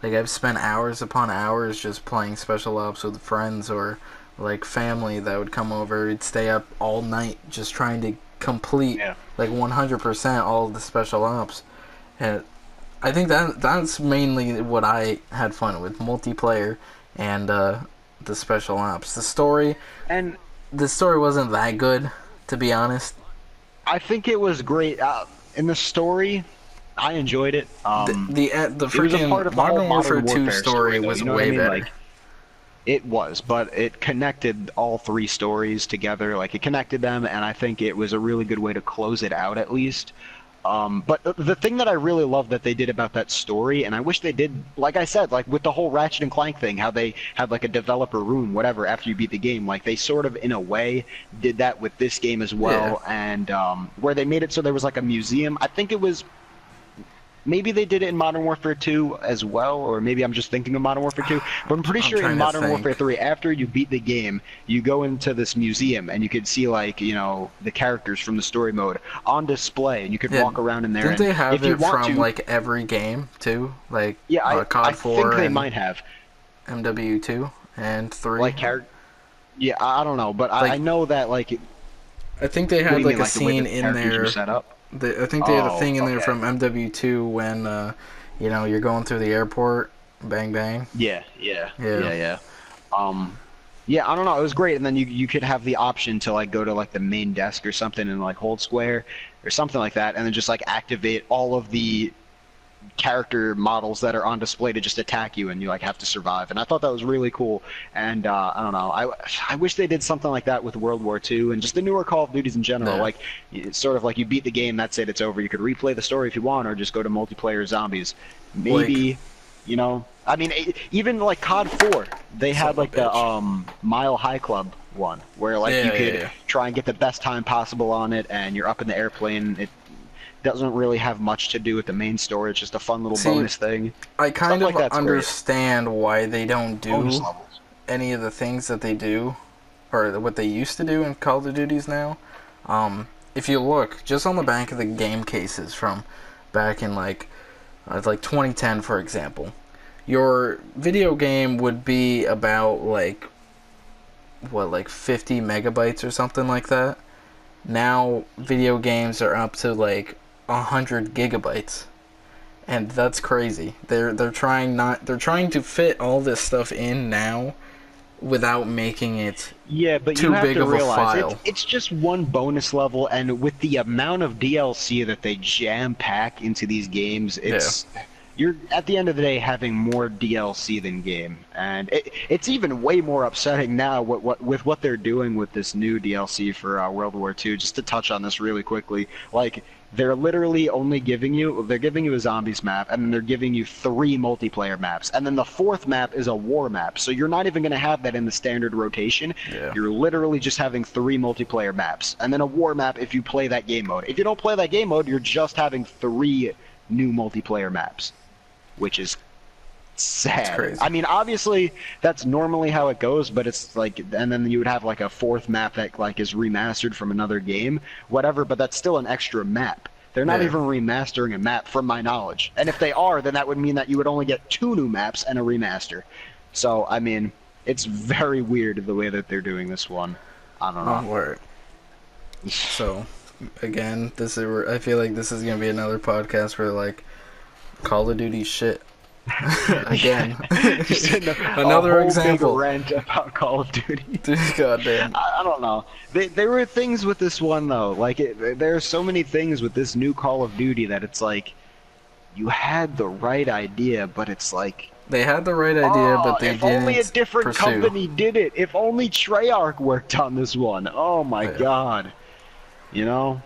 Like, I've spent hours upon hours just playing special ops with friends or like family that would come over. We'd stay up all night just trying to complete like 100% all of the special ops. And I think that's mainly what I had fun with, multiplayer and the special ops. The story wasn't that good, to be honest. I think it was great. In the story, I enjoyed it. The freaking Modern Warfare 2 story was way better. Like, it was, but it connected all three stories together. Like, it connected them, and I think it was a really good way to close it out, at least. But the thing that I really love that they did about that story, and I wish they did, like I said, like with the whole Ratchet and Clank thing, how they had like a developer room, whatever, after you beat the game, like they sort of, in a way, did that with this game as well. And where they made it so there was like a museum. I think it was, maybe they did it in Modern Warfare 2 as well, or maybe I'm just thinking of Modern Warfare 2. But I'm pretty sure in Modern Warfare 3, after you beat the game, you go into this museum and you could see, like, you know, the characters from the story mode on display, and you could walk around in there. Didn't they have it from like every game too? Like COD 4 I think they might have. MW2 and 3. Like yeah, I don't know, but like, I know that like. I think they had like a scene in there. Set up? I think they had a thing in there from MW2 when, you know, you're going through the airport, bang bang. Yeah. Yeah, I don't know. It was great, and then you could have the option to like go to like the main desk or something and like hold square or something like that, and then just like activate all of the character models that are on display to just attack you, and you like have to survive. And I thought that was really cool. And I don't know, I wish they did something like that with World War II and just the newer Call of Duties in general. Like, it's sort of like you beat the game, that's it, it's over. You could replay the story if you want, or just go to multiplayer zombies. Maybe, you know, I mean, even like COD 4, they had like the Mile High Club one, where like you could try and get the best time possible on it, and you're up in the airplane. It doesn't really have much to do with the main story. It's just a fun little bonus thing. I kind of understand why they don't do any of the things that they do, or what they used to do in Call of Duties now. If you look just on the back of the game cases from back in like 2010, for example, your video game would be about like 50 megabytes or something like that. Now video games are up to like 100 gigabytes. And that's crazy. They're trying to fit all this stuff in now without making it but too you have big to of a realize file. it's just one bonus level, and with the amount of DLC that they jam pack into these games, you're at the end of the day having more DLC than game, and it's even way more upsetting now with what they're doing with this new DLC for World War II. Just to touch on this really quickly, like they're literally only giving you a zombies map, and then they're giving you 3 multiplayer maps, and then the 4th map is a war map. So you're not even going to have that in the standard rotation. Yeah. You're literally just having 3 multiplayer maps, and then a war map if you play that game mode. If you don't play that game mode, you're just having 3 new multiplayer maps, which is sad. It's crazy. I mean, obviously that's normally how it goes, but it's like, and then you would have like a 4th map that like is remastered from another game, whatever. But that's still an extra map. They're not even remastering a map, from my knowledge. And if they are, then that would mean that you would only get 2 new maps and a remaster. So I mean, it's very weird the way that they're doing this one. I don't know. Word. So, again, I feel like this is gonna be another podcast where like Call of Duty shit. Again, another a whole example. Big rant about Call of Duty. Goddamn. I don't know. There were things with this one though. Like there are so many things with this new Call of Duty that it's like you had the right idea, but it's like they had the right idea, but they if didn't only a different pursue. company did it. If only Treyarch worked on this one. Oh my god. You know.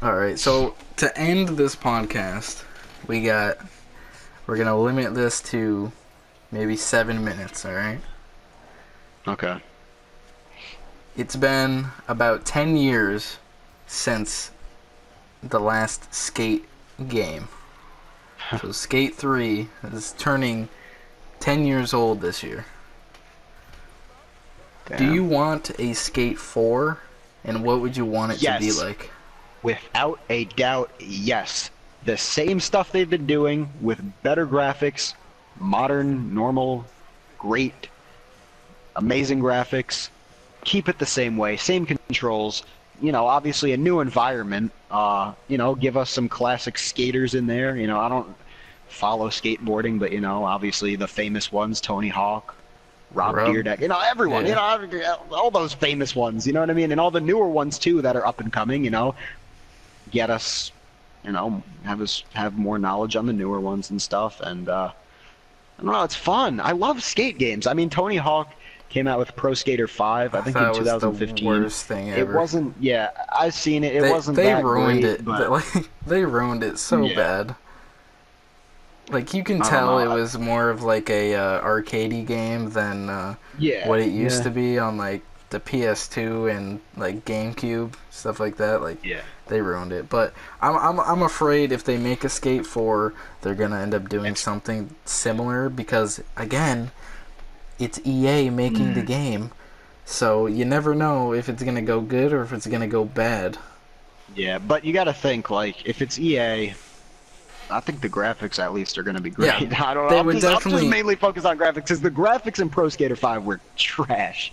All right. So to end this podcast, we're gonna limit this to maybe 7 minutes, alright? Okay. It's been about 10 years since the last Skate game. So Skate 3 is turning 10 years old this year. Damn. Do you want a Skate 4? And what would you want it to be like? Without a doubt, yes. The same stuff they've been doing with better graphics, modern, normal, great, amazing graphics. Keep it the same way, same controls. You know, obviously a new environment. You know, give us some classic skaters in there. You know, I don't follow skateboarding, but you know, obviously the famous ones: Tony Hawk, Rob Dyrdek. You know, everyone. Yeah. You know, all those famous ones. You know what I mean? And all the newer ones too that are up and coming. You know, get us. You know, have more knowledge on the newer ones and stuff, and I don't know, it's fun. I love skate games. I mean, Tony Hawk came out with Pro Skater 5, I think in 2015. Was the worst thing ever. It wasn't. Yeah, I've seen it. It wasn't. They that ruined great, it. But They ruined it so bad. Like you can tell it was more of like a arcadey game than what it used to be on like the PS2 and like GameCube, stuff like that. Like they ruined it. But I'm afraid if they make a Skate 4, they're gonna end up doing something similar because again, it's EA making the game, so you never know if it's gonna go good or if it's gonna go bad. Yeah, but you gotta think like if it's EA. I think the graphics at least are going to be great. Yeah, I don't they know. would definitely... I'm just mainly focused on graphics because the graphics in Pro Skater 5 were trash.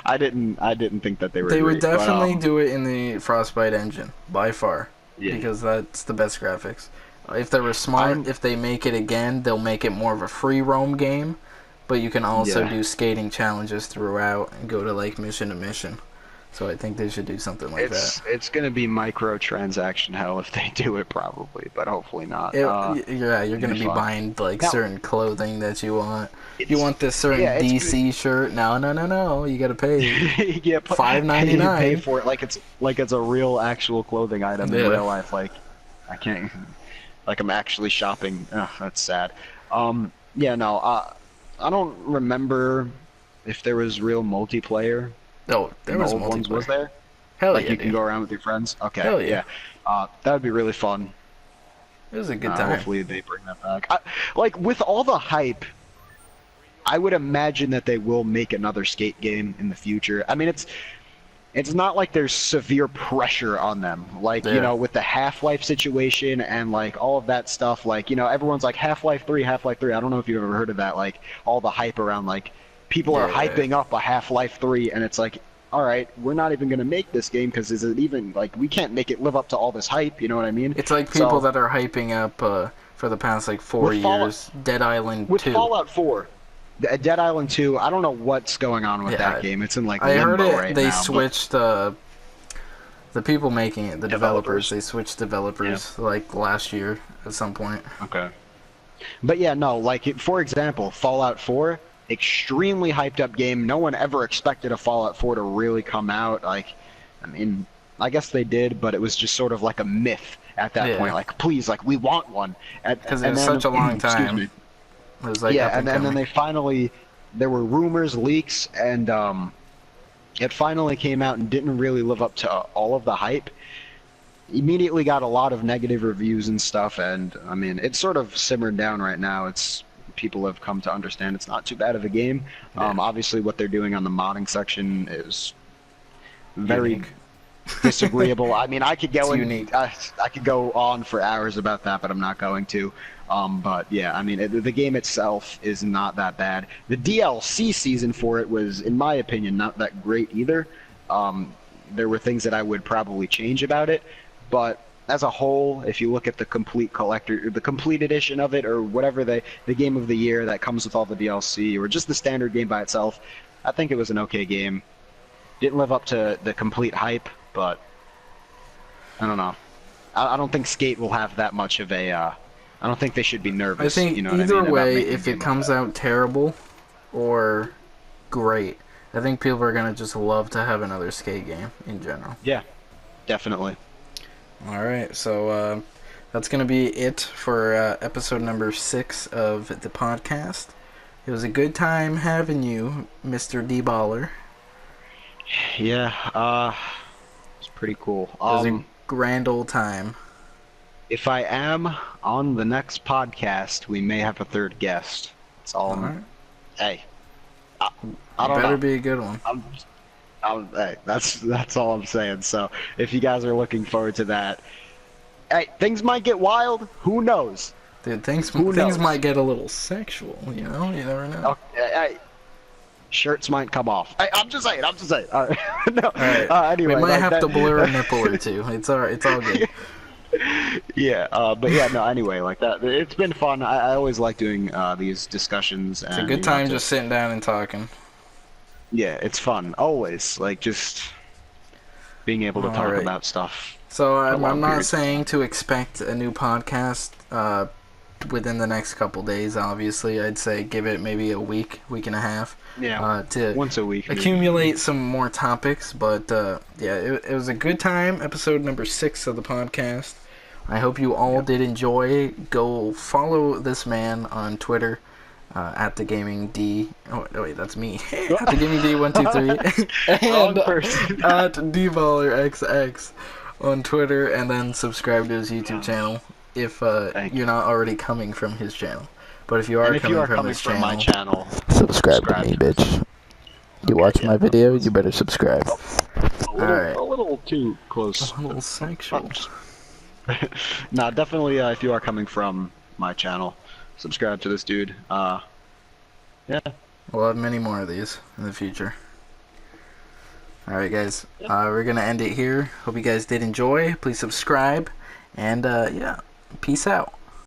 I didn't think that they were. They great, would definitely do it in the Frostbite engine by far because that's the best graphics. If they were smart, if they make it again, they'll make it more of a free roam game, but you can also do skating challenges throughout and go to like mission to mission. So I think they should do something like that. It's going to be microtransaction hell if they do it, probably, but hopefully not. Yeah, you're going to be buying like certain clothing that you want. You want this certain DC shirt? No. You got to pay. Yeah, $5.99. Pay for it like it's a real actual clothing item in real life. Like I can't. Like I'm actually shopping. Ugh, that's sad. Yeah, no. I don't remember if there was real multiplayer. No, there was multiplayer. Ones, was there? Hell like yeah, you can go around with your friends? Okay. Hell yeah. That would be really fun. It was a good time. Hopefully they bring that back. Like, with all the hype, I would imagine that they will make another skate game in the future. I mean, it's not like there's severe pressure on them. Like, you Yeah. know, with the Half-Life situation and like all of that stuff, like, you know, everyone's like Half-Life 3, Half-Life 3. I don't know if you've ever heard of that, like all the hype around like people are Yeah. hyping up a Half-Life 3 and it's like, all right, we're not even going to make this game because is it even like we can't make it live up to all this hype, you know what I mean? It's like people that are hyping up for the past like 4 With Fallout- years, Dead Island with 2. Fallout 4, Dead Island 2, I don't know what's going on with Yeah, that game. It's in like I heard limbo it. right They now. switched the people making it, the developers. Developers. They switched developers like last year at some point. Okay. But yeah, no, like for example, Fallout 4, extremely hyped up game. No one ever expected a Fallout 4 to really come out. Like, I mean, I guess they did, but it was just sort of like a myth at that Yeah. point. Like, please, like we want one. Because it was such a long excuse time. me. It was like Yeah, up and then they finally, there were rumors, leaks, and it finally came out and didn't really live up to all of the hype. Immediately got a lot of negative reviews and stuff, and I mean, it's sort of simmered down right now. It's people have come to understand it's not too bad of a game. Yeah. Obviously, what they're doing on the modding section is very Unique. disagreeable. I mean, I could go It's in, unique. I could go on for hours about that, but I'm not going to. But yeah, I mean, the game itself is not that bad. The DLC season for it was, in my opinion, not that great either. There were things that I would probably change about it, but as a whole, if you look at the complete collector, the complete edition of it, or whatever the game of the year that comes with all the DLC, or just the standard game by itself, I think it was an okay game. Didn't live up to the complete hype, but I don't know. I don't think Skate will have that much of a. I don't think they should be nervous. I think you know what either I mean, about way, making a if game it like comes that. out terrible or great, I think people are gonna just love to have another Skate game in general. Yeah, definitely. All right, so that's gonna be it for episode number 6 of the podcast. It was a good time having you, Mr. D-Baller. Yeah, it's pretty cool. It was a grand old time. If I am on the next podcast, we may have a third guest. That's all. All right. Hey, I don't Better know. be a good one. Hey, that's all I'm saying. So if you guys are looking forward to that, hey, things might get wild. Who knows? Dude, things knows? might get a little sexual, you know? You never know. Okay, hey, shirts might come off. Hey, I'm just saying. All right. No. All right. Anyway, we might like have that- to blur a nipple or two. It's all right. It's all good. Yeah, but yeah, no. Anyway, like that. It's been fun. I always like doing these discussions. It's a good time just sitting down and talking. Yeah, it's fun. Always like just being able to talk Alright. about stuff. So a I'm long not period. saying to expect a new podcast within the next couple days. Obviously, I'd say give it maybe a week and a half. Yeah, To once a week. maybe. accumulate some more topics. But yeah, it was a good time. Episode number 6 of the podcast. I hope you all did enjoy. Go follow this man on Twitter at TheGamingD. Oh wait, that's me. At TheGamingD123 Wrong and person. at Dballerxx on Twitter, and then subscribe to his YouTube channel if Thank you're not already coming from his channel. But if you are And if coming you are from coming his from channel, my channel, subscribe to me, bitch. You watch my video, you better subscribe. Alright. a little too close. A little sexual. Nah, definitely. If you are coming from my channel, subscribe to this dude. Yeah. We'll have many more of these in the future. Alright guys, we're gonna end it here. Hope you guys did enjoy. Please subscribe, and yeah, peace out.